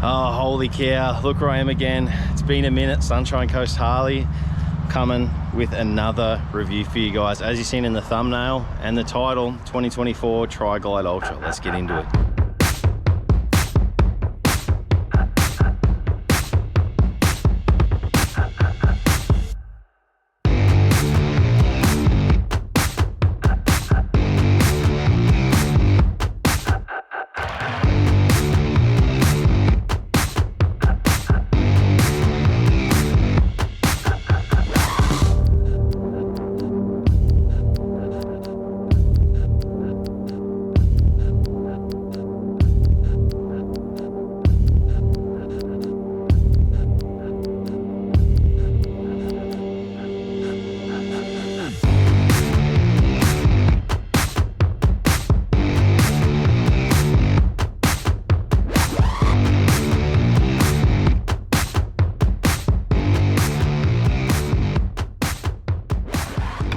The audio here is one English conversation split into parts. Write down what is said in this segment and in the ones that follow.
Oh, holy cow, look where I am again. It's been a minute. Sunshine Coast Harley coming with another review for you guys. As you've seen in the thumbnail and the title, 2024 Tri-Glide Ultra. Let's get into it.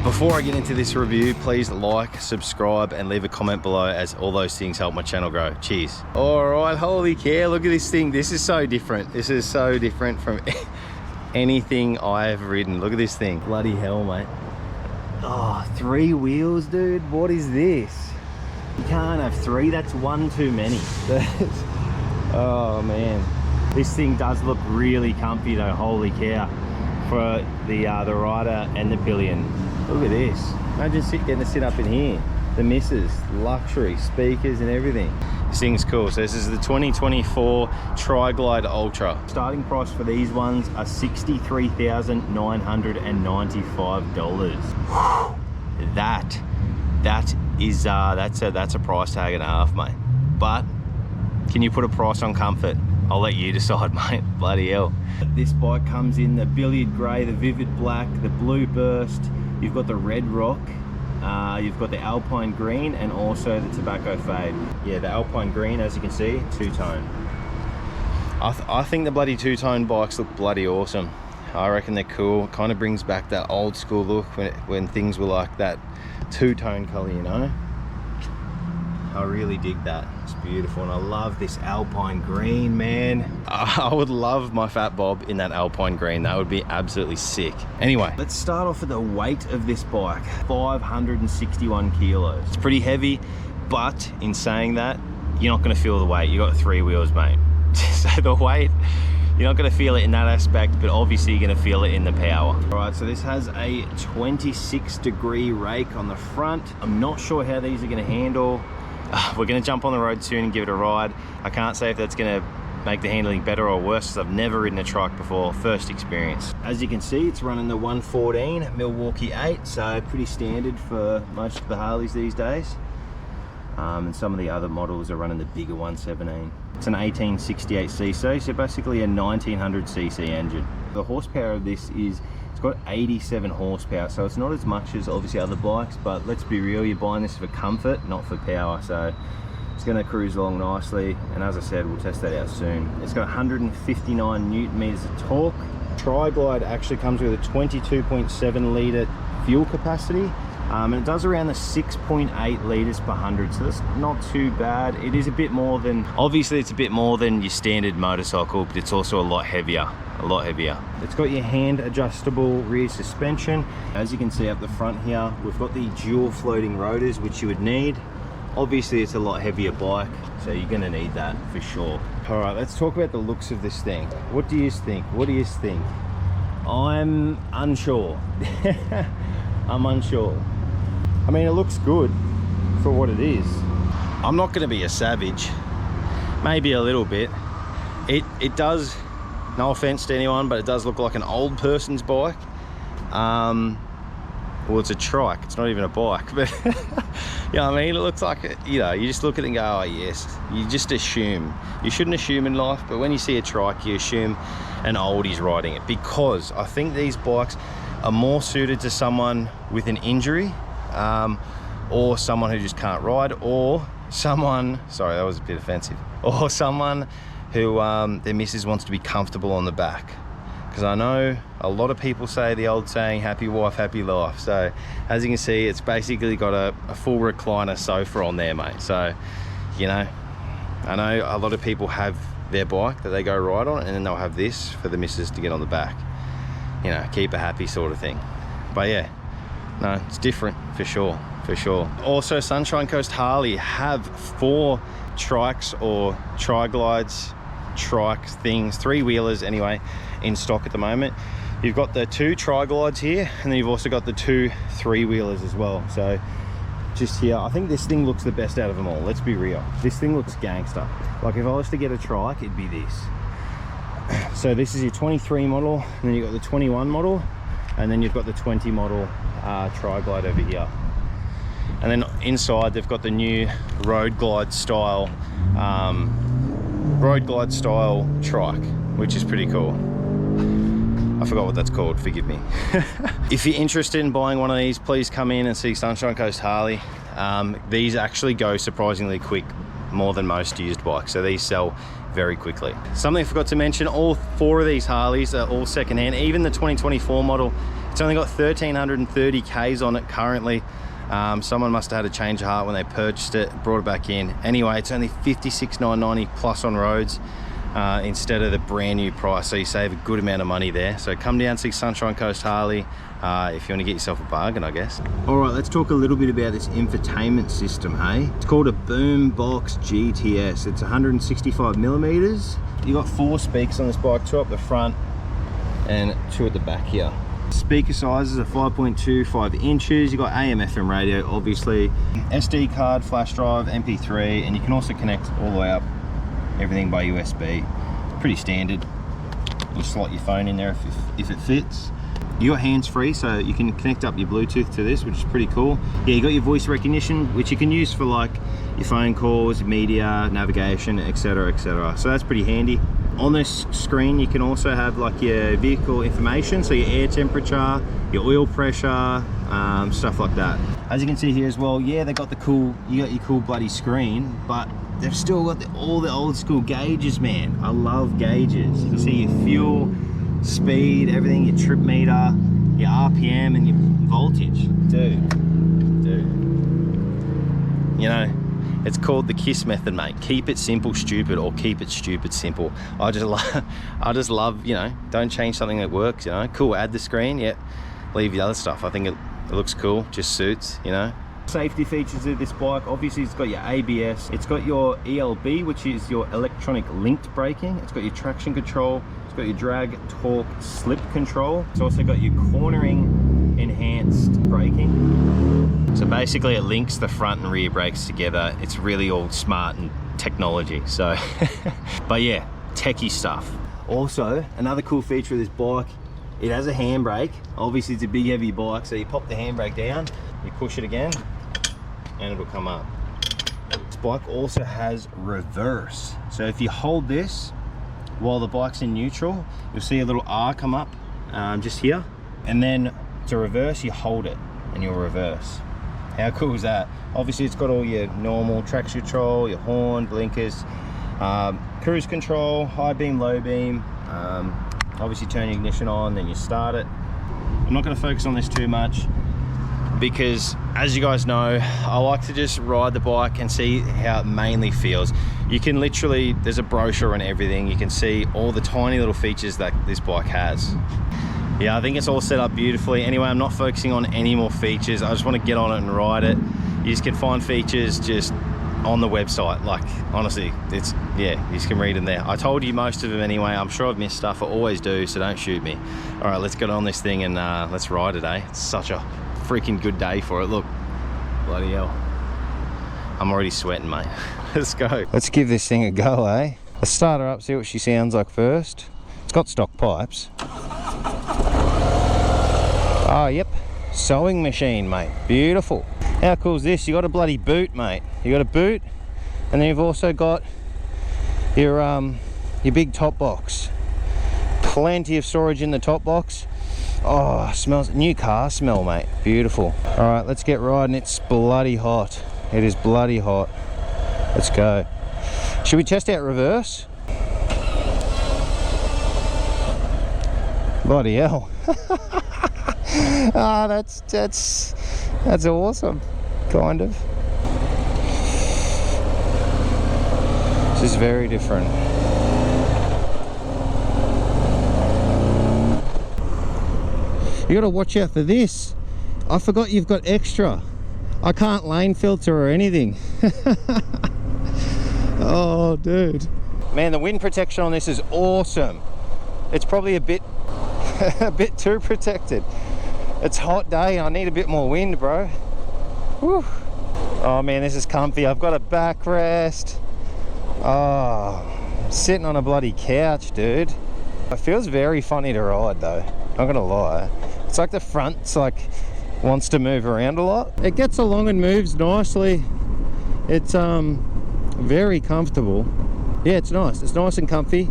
Before I get into this review, please like, subscribe, and leave a comment below, as all those things help my channel grow. Cheers. All right, holy cow, look at this thing. This is so different. This is so different from anything I have ridden. Look at this thing. Bloody hell, mate. Oh, 3 wheels, dude. What is this? You can't have 3. That's one too many. Oh, man. This thing does look really comfy, though. Holy cow. For the rider and the pillion. Look at this. Imagine getting to sit up in here. The misses, luxury, speakers and everything. This thing's cool. So this is the 2024 Tri-Glide Ultra. Starting price for these ones are $63,995. That's a price tag and a half, mate. But can you put a price on comfort? I'll let you decide, mate. Bloody hell. This bike comes in the billiard grey, the vivid black, the blue burst. You've got the red rock, you've got the alpine green, and also the tobacco fade. Yeah, the alpine green, as you can see, two-tone. I think the bloody two-tone bikes look bloody awesome. I reckon they're cool. Kind of brings back that old school look when things were like that two-tone color, you know? I really dig that. It's beautiful, and I love this alpine green, man. I would love my Fat Bob in that alpine green. That would be absolutely sick. Anyway, let's start off with the weight of this bike. 561 kilos. It's pretty heavy, but in saying that, you're not gonna feel the weight. You got 3 wheels, mate. So the weight, you're not gonna feel it in that aspect, but obviously you're gonna feel it in the power. All right, so this has a 26-degree rake on the front. I'm not sure how these are gonna handle. We're going to jump on the road soon and give it a ride. I can't say if that's going to make the handling better or worse, because I've never ridden a trike before. First experience. As you can see, it's running the 114 Milwaukee 8, so pretty standard for most of the Harleys these days. And some of the other models are running the bigger 117. It's an 1868cc, so basically a 1900cc engine. The horsepower of this is, it's got 87 horsepower, so it's not as much as obviously other bikes, but let's be real, you're buying this for comfort, not for power, so it's going to cruise along nicely. And as I said, we'll test that out soon. It's got 159 newton meters of torque. Tri-Glide actually comes with a 22.7 litre fuel capacity, and it does around the 6.8 litres per 100, so that's not too bad. It is a bit more than, obviously it's a bit more than your standard motorcycle, but it's also a lot heavier. It's got your hand adjustable rear suspension. As you can see up the front here, we've got the dual floating rotors, which you would need. Obviously it's a lot heavier bike, so you're gonna need that for sure. All right, let's talk about the looks of this thing. What do you think? I'm unsure. I'm unsure. I mean, it looks good for what it is. I'm not gonna be a savage, maybe a little bit. It does, no offense to anyone, but it does look like an old person's bike. Well, it's a trike, it's not even a bike, but you know what I mean? It looks like, you know, you just look at it and go, oh yes. You just assume. You shouldn't assume in life, but when you see a trike, you assume an oldie's riding it, because I think these bikes are more suited to someone with an injury, or someone who just can't ride, or someone, sorry, that was a bit offensive, or someone who their missus wants to be comfortable on the back. Because I know a lot of people say the old saying, happy wife, happy life. So as you can see, it's basically got a full recliner sofa on there, mate. So, you know, I know a lot of people have their bike that they go ride on, and then they'll have this for the missus to get on the back. You know, keep her happy sort of thing. But yeah, no, it's different for sure, for sure. Also, Sunshine Coast Harley have 4 trikes or tri-glides, trike things, 3-wheelers anyway, in stock at the moment. You've got the 2 tri-glides here, and then you've also got the 2 3-wheelers as well. So just here, I think this thing looks the best out of them all. Let's be real, this thing looks gangster. Like if I was to get a trike, it'd be this. So this is your 23 model, and then you've got the 21 model, and then you've got the 20 model tri-glide over here. And then inside they've got the new road glide style trike, which is pretty cool. I forgot what that's called, forgive me. If you're interested in buying one of these, please come in and see Sunshine Coast Harley. These actually go surprisingly quick, more than most used bikes, so these sell very quickly. Something I forgot to mention, all 4 of these Harleys are all secondhand. Even the 2024 model, it's only got 1,330 Ks on it currently. Someone must have had a change of heart when they purchased it, brought it back in. Anyway, it's only 56,990 plus on roads, instead of the brand new price, so you save a good amount of money there. So come down and see Sunshine Coast Harley if you want to get yourself a bargain, I guess. All right, let's talk a little bit about this infotainment system, hey? It's called a Boombox GTS. It's 165 millimeters. You got 4 speakers on this bike, 2 up the front and 2 at the back here. Speaker sizes are 5.25 inches. You got AM FM radio, obviously, SD card, flash drive, MP3, and you can also connect all the way up everything by USB. Pretty standard. You slot your phone in there if it fits. You got hands-free, so you can connect up your Bluetooth to this, which is pretty cool. Yeah, you got your voice recognition, which you can use for like your phone calls, media, navigation, etc, etc. So that's pretty handy. On this screen you can also have like your vehicle information, so your air temperature, your oil pressure, stuff like that. As you can see here as well, yeah, they got the cool, you got your cool bloody screen, but they've still got all the old school gauges, man. I love gauges. You can see your fuel, speed, everything, your trip meter, your RPM, and your voltage. Dude, you know, it's called the KISS method, mate. Keep it simple, stupid, or keep it stupid, simple. I just love, you know, don't change something that works, you know. Cool, add the screen, yeah, leave the other stuff. I think it looks cool, just suits, you know. Safety features of this bike, obviously it's got your ABS, it's got your ELB, which is your electronic linked braking, it's got your traction control, it's got your drag, torque, slip control, it's also got your cornering enhanced braking. So basically it links the front and rear brakes together. It's really all smart and technology, so but yeah, techie stuff. Also, another cool feature of this bike, it has a handbrake. Obviously it's a big heavy bike, so you pop the handbrake down, you push it again, and it'll come up. This bike also has reverse. So if you hold this while the bike's in neutral, you'll see a little R come up just here. And then to reverse, you hold it and you'll reverse. How cool is that? Obviously it's got all your normal traction control, your horn, blinkers, cruise control, high beam, low beam. Obviously turn your ignition on, then you start it. I'm not going to focus on this too much, because as you guys know, I like to just ride the bike and see how it mainly feels. You can literally, there's a brochure and everything, you can see all the tiny little features that this bike has. Yeah, I think it's all set up beautifully. Anyway, I'm not focusing on any more features. I just want to get on it and ride it. You just can find features just on the website. Like, honestly, it's, yeah, you just can read them there. I told you most of them anyway. I'm sure I've missed stuff, I always do, so don't shoot me. All right, let's get on this thing and let's ride it, eh? It's such a freaking good day for it. Look, bloody hell, I'm already sweating, mate. Let's go. Let's give this thing a go, eh? Let's start her up, see what she sounds like first. It's got stock pipes. Oh, yep, sewing machine, mate. Beautiful. How cool is this? You got a bloody boot, mate. You got a boot, and then you've also got your big top box. Plenty of storage in the top box. Oh, smells, new car smell, mate. Beautiful. All right, let's get riding. It's bloody hot. It is bloody hot. Let's go. Should we test out reverse? Bloody hell. Ah, that's awesome, kind of. This is very different. You gotta watch out for this. I forgot you've got extra. I can't lane filter or anything. Oh, dude. Man, the wind protection on this is awesome. It's probably a bit too protected. It's a hot day. I need a bit more wind, bro. Whew. Oh man, this is comfy. I've got a backrest. Oh, I'm sitting on a bloody couch, dude. It feels very funny to ride though. Not gonna lie. It's like the front's like wants to move around a lot. It gets along and moves nicely. It's very comfortable. Yeah, it's nice. It's nice and comfy.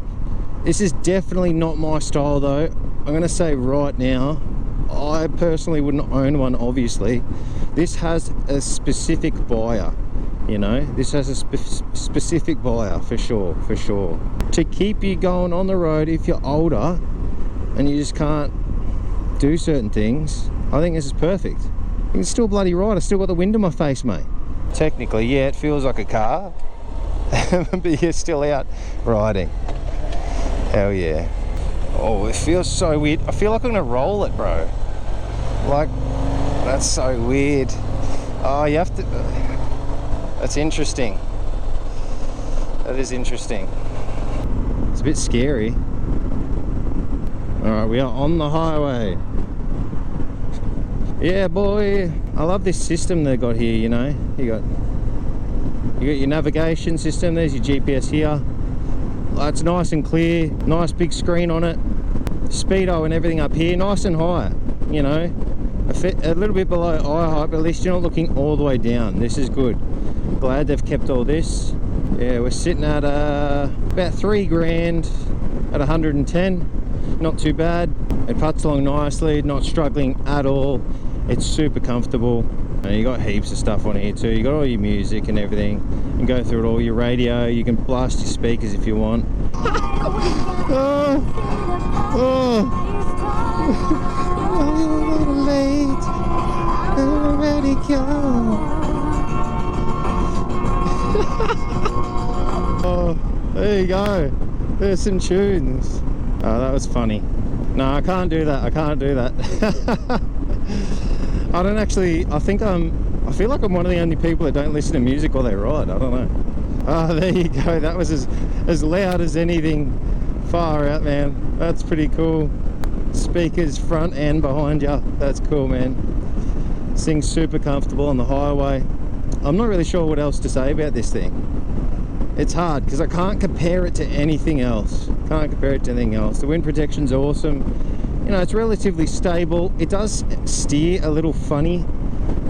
This is definitely not my style though. I'm gonna say right now, I personally wouldn't own one, obviously. This has a specific buyer, you know. This has a specific buyer for sure, for sure. To keep you going on the road if you're older and you just can't do certain things, I think this is perfect. You can still bloody ride. I still got the wind in my face, mate. Technically, yeah, it feels like a car, but you're still out riding. Hell yeah. Oh, it feels so weird. I feel like I'm gonna roll it, bro. Like, that's so weird. Oh, you have to... That's interesting. That is interesting. It's a bit scary. Alright, we are on the highway. Yeah, boy. I love this system they got here, you know. You got your navigation system. There's your GPS here. It's nice and clear. Nice big screen on it. Speedo and everything up here. Nice and high, you know. A little bit below eye height, but at least you're not looking all the way down. This is good. Glad they've kept all this. Yeah, we're sitting at about 3 grand at 110. Not too bad. It puts along nicely, not struggling at all. It's super comfortable. And you got heaps of stuff on here too. You got all your music and everything. You can go through it all. Your radio. You can blast your speakers if you want. I'm late. I'm ready to go. Oh, there you go. There's some tunes. Oh, that was funny. No, I can't do that. I can't do that. I don't actually, I feel like I'm one of the only people that don't listen to music while they ride. I don't know. Oh, there you go. That was as loud as anything. Far out, man. That's pretty cool. Speakers front and behind you. That's cool, man. This thing's super comfortable on the highway. I'm not really sure what else to say about this thing. It's hard because I can't compare it to anything else. Can't compare it to anything else. The wind protection's awesome. You know, it's relatively stable. It does steer a little funny,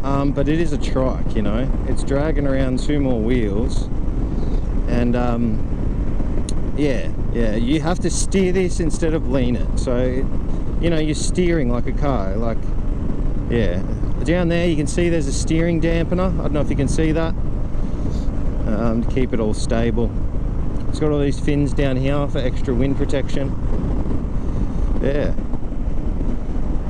but it is a trike, you know. It's dragging around 2 more wheels. And yeah, you have to steer this instead of lean it. So, you know, you're steering like a car. Like, yeah. Down there you can see there's a steering dampener. I don't know if you can see that. To keep it all stable. It's got all these fins down here for extra wind protection. Yeah.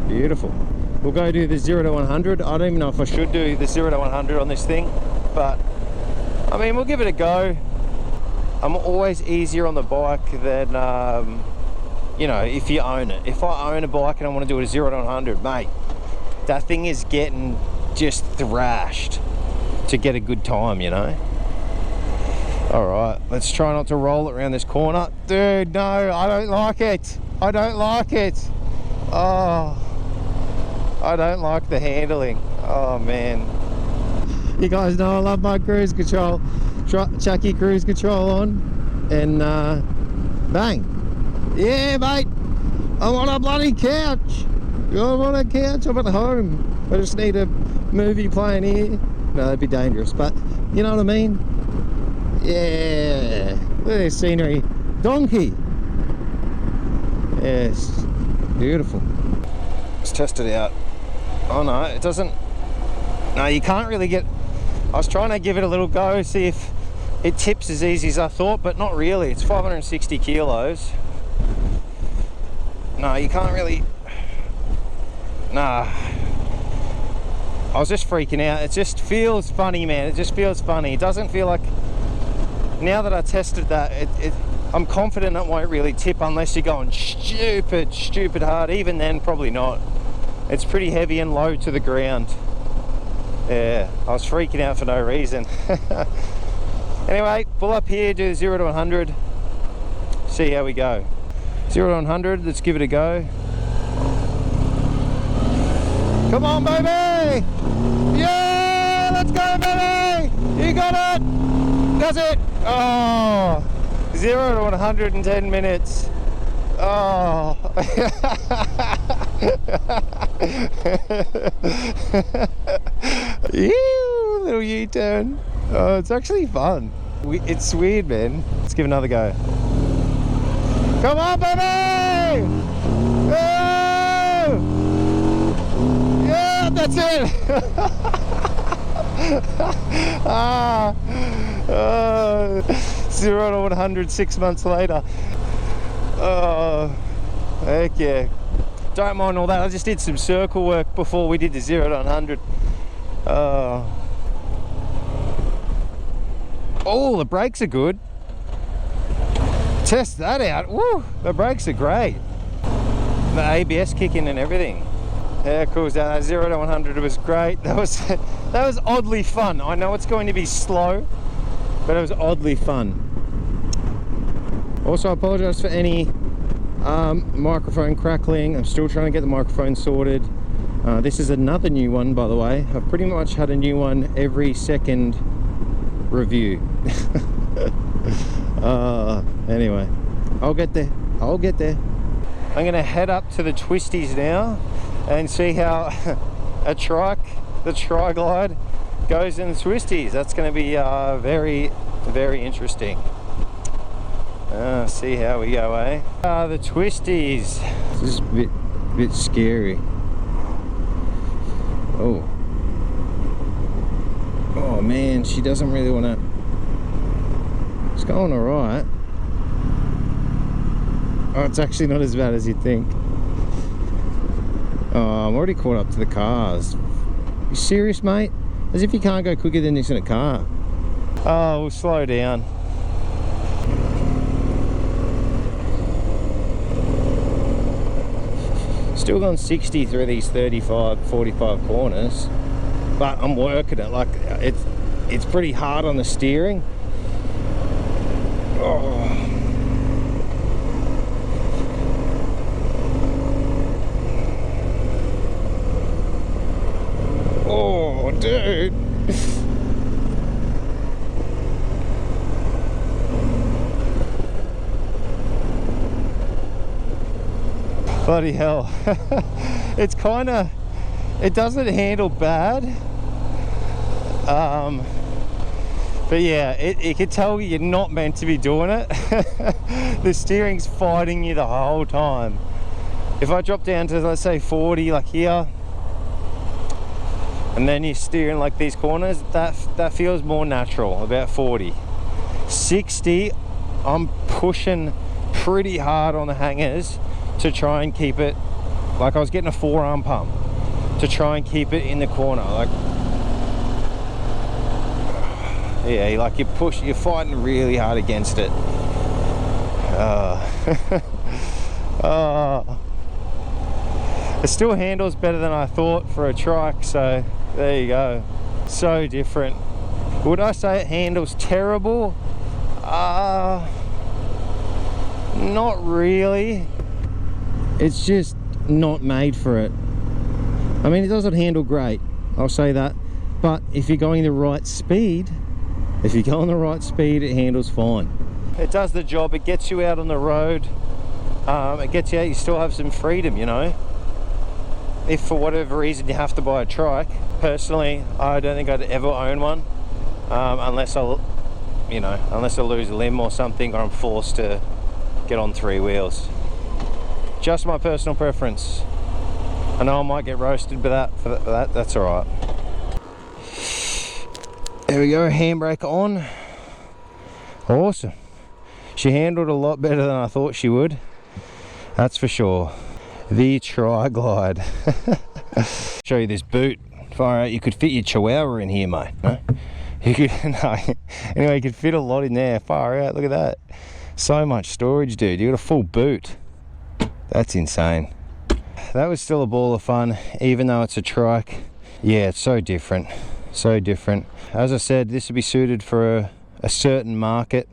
Beautiful. We'll go do the 0 to 100. I don't even know if I should do the 0 to 100 on this thing, but I mean, we'll give it a go. I'm always easier on the bike than, you know, if you own it. If I own a bike and I want to do a 0 to 100, mate, that thing is getting just thrashed to get a good time, you know. All right, let's try not to roll it around this corner. Dude, no, I don't like it. I don't like it. Oh, I don't like the handling. Oh man. You guys know I love my cruise control. Chucky cruise control on, and bang. Yeah, mate. I'm on a bloody couch. I'm on a couch. I'm at home. I just need a movie playing here. No, that'd be dangerous, but you know what I mean? Yeah. Look at this scenery. Donkey. Yes. Beautiful. Let's test it out. Oh no, it doesn't. No, you can't really get. I was trying to give it a little go, see if it tips as easy as I thought, but not really. It's 560 kilos. No, you can't really. Nah. I was just freaking out. It just feels funny, man. It just feels funny. It doesn't feel like now that I tested that, I'm confident it won't really tip unless you're going stupid hard. Even then, probably not. It's pretty heavy and low to the ground. Yeah, I was freaking out for no reason. Anyway, pull up here, do 0 to 100, see how we go. 0 to 100, let's give it a go. Come on, baby! Yeah, let's go, baby! You got it! Does it? Oh, 0 to 110 minutes. Oh. Ew, little U-turn. Oh, it's actually fun. It's weird, man. Let's give it another go. Come on, baby! Oh! Yeah, that's it! 0 to 100 6 months later. Oh, heck yeah. Don't mind all that. I just did some circle work before we did the 0 to 100. Oh, the brakes are good. Test that out. Woo, the brakes are great. The ABS kicking and everything. How cool is that? 0 to 100 was great. That was oddly fun. I know it's going to be slow, but it was oddly fun. Also, I apologize for any microphone crackling. I'm still trying to get the microphone sorted. This is another new one, by the way. I've pretty much had a new one every second review. Anyway, I'll get there. I'm gonna head up to the twisties now and see how the tri-glide goes in the twisties. That's going to be very, very interesting. See how we go, eh? The twisties. This is a bit scary. Oh man, she doesn't really want to. It's going all right. Oh, it's actually not as bad as you'd think. Oh, I'm already caught up to the cars. You serious, mate? As if you can't go quicker than this in a car. Oh, we'll slow down. Still going 60 through these 35, 45 corners. But I'm working it. Like, it's pretty hard on the steering. Oh. Oh, dude. Bloody hell. It's kind of, it doesn't handle bad. But yeah, it can tell you're not meant to be doing it. The steering's fighting you the whole time. If I drop down to, let's say 40, like here, and then you're steering like these corners, that feels more natural, about 40. 60, I'm pushing pretty hard on the hangers to try and keep it, like I was getting a forearm pump to try and keep it in the corner. Like, yeah, like you're fighting really hard against it. It still handles better than I thought for a trike, so there you go. So different. Would I say it handles terrible? Not really. It's just not made for it. I mean, it doesn't handle great, I'll say that, but if you're going the right speed, it handles fine. It does the job. It gets you out on the road. It gets you out, you still have some freedom, you know. If for whatever reason you have to buy a trike, personally, I don't think I'd ever own one, unless I lose a limb or something, or I'm forced to get on 3 wheels. Just my personal preference. I know I might get roasted for that. That's all right. There we go, handbrake on. Awesome. She handled a lot better than I thought she would. That's for sure. The tri-glide. Show you this boot. Far out, you could fit your chihuahua in here, mate. No? You could, no, anyway, you could fit a lot in there. Far out, look at that. So much storage, dude. You got a full boot. That's insane. That was still a ball of fun, even though it's a trike. Yeah, it's so different. So different. As I said, this would be suited for a certain market,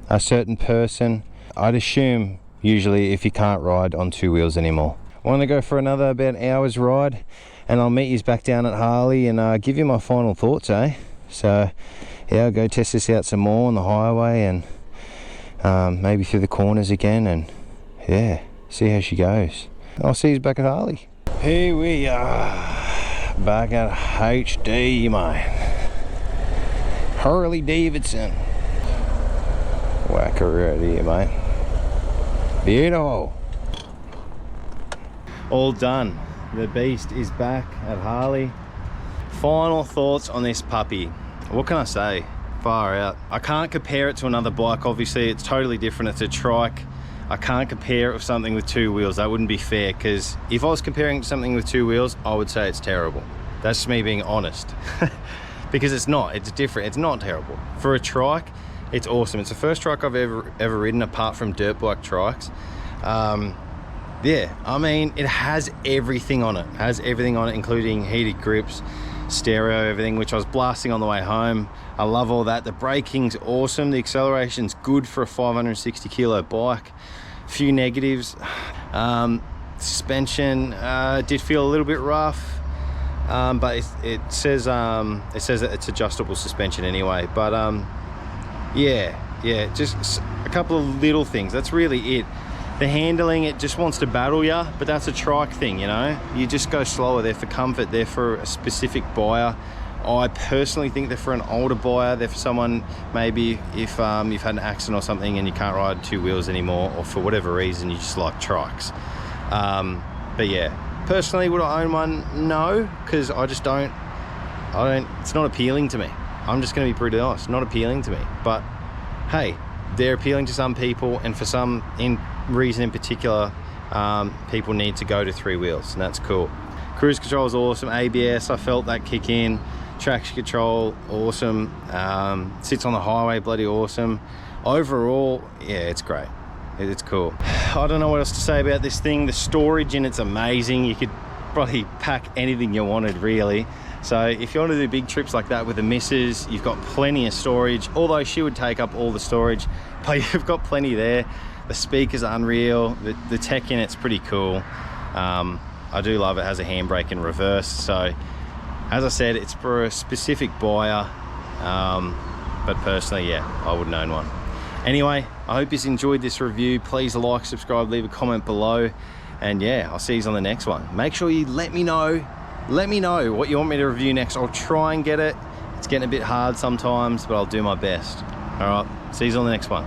a certain person. I'd assume usually if you can't ride on two wheels anymore. I want to go for another about hour's ride, and I'll meet you back down at Harley and give you my final thoughts, eh? So yeah, I'll go test this out some more on the highway and maybe through the corners again, and yeah, see how she goes. I'll see you back at Harley. Here we are, back at HD, mate. Harley-Davidson. Whacker right here, mate. Beautiful. All done. The beast is back at Harley. Final thoughts on this puppy. What can I say? Far out. I can't compare it to another bike, obviously. It's totally different. It's a trike. I can't compare it with something with two wheels. That wouldn't be fair, because if I was comparing it to something with two wheels, I would say it's terrible. That's just me being honest. Because it's not. It's different. It's not terrible. For a trike, it's awesome. It's the first trike I've ever ridden apart from dirt bike trikes. Yeah, I mean, it has everything on it. It has everything on it, including heated grips, stereo, everything, which I was blasting on the way home. I love all that. The braking's awesome. The acceleration's good for a 560 kilo bike. Few negatives. Suspension did feel a little bit rough, but it says that it's adjustable suspension anyway. But yeah, just a couple of little things. That's really it. The handling, it just wants to battle ya, but that's a trike thing, you know? You just go slower. They're for comfort. They're for a specific buyer. I personally think they're for an older buyer. They're for someone, maybe if you've had an accident or something and you can't ride two wheels anymore, or for whatever reason you just like trikes. But yeah, personally, would I own one? No, because I don't, it's not appealing to me. I'm just gonna be brutally honest, not appealing to me. But hey, they're appealing to some people, and for some reason in particular, people need to go to three wheels, and that's cool. Cruise control is awesome. ABS, I felt that kick in. Traction control, awesome. Sits on the highway, bloody awesome. Overall, yeah, it's great. It's cool. I don't know what else to say about this thing. The storage in it's amazing. You could probably pack anything you wanted, really. So if you want to do big trips like that with the missus, you've got plenty of storage, although she would take up all the storage, but you've got plenty there. The speakers are unreal. The tech in it's pretty cool. I do love it. Has a handbrake in reverse. So as I said, it's for a specific buyer. But personally, yeah, I wouldn't own one. Anyway, I hope you've enjoyed this review. Please like, subscribe, leave a comment below. And yeah, I'll see you on the next one. Make sure you let me know what you want me to review next. I'll try and get it. It's getting a bit hard sometimes, but I'll do my best. All right, see you on the next one.